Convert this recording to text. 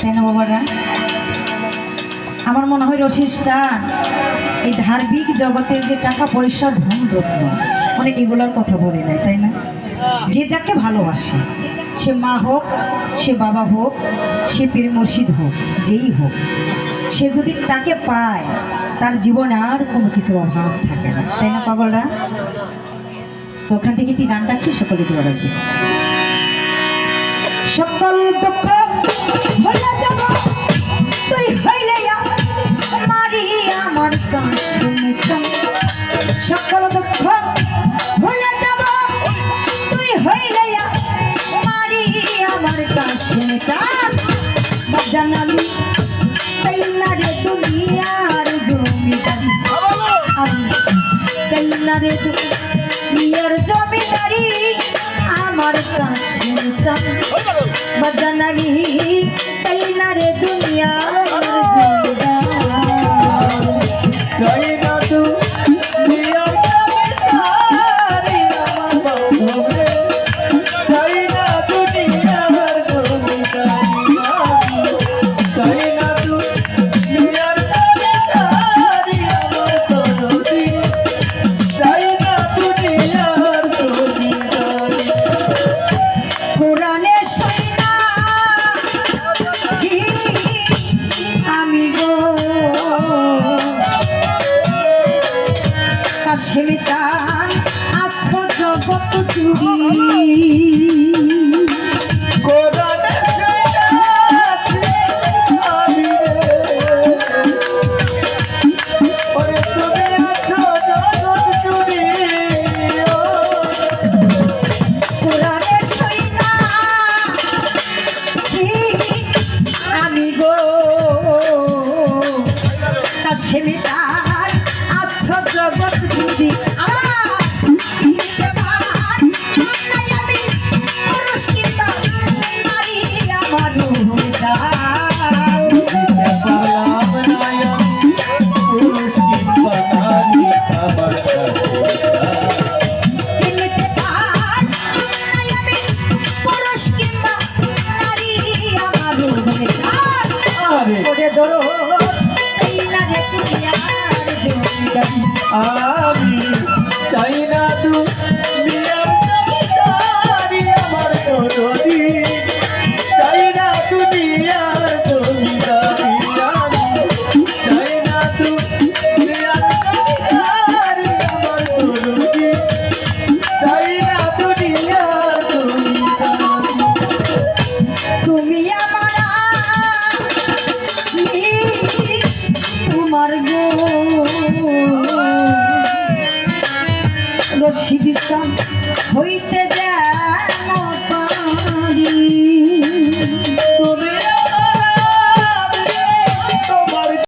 তাই না বাবারা? আমার মনে হয় রশিদ চান এই ধার্মিক জগতের যে টাকা পয়সা ধন রত্ন মানে এগুলোর কথা বলে নাই, তাই না? যে যাকে ভালোবাসে, সে মা হোক, সে বাবা হোক, সে পীর মুর্শিদ হোক, যেই হোক, সে যদি তাকে পায় তার জীবনে আর কোনো কিছু অভাব থাকে না, তাই না পাগলরা? তো ওখান থেকে একটি গানটা কি সকলে দেওয়া রাখবে। সকল দুঃখ ভুলে যাব তুই হইলে মারি আমার কাছে, সকল দুঃখ ভুলে যাব তুই হইলে মারি আমার কাছে, জানালি তাই না রে দুনিয়ার জমিদারি, আমি তাই না রে দুনিয়ার জমিদারি আমার কাছে জানালি তাই না রে দুনিয়ার জমিদারি। কাশেমি চান আছো জগৎ জুড়ি, আমি গো কাশেমি চান আছো জগৎ জুড়ি, আমি চাই না দুনিয়ার জমিদারি আমার কোনদিন, চাই না দুনিয়ার জমিদারি, আমি চাই না দুনিয়ার জমিদারি আমার কোনদিন, চাই না দুনিয়ার জমিদারি। তুমি আমার তোমার গো রশিদ চান হইতে যায়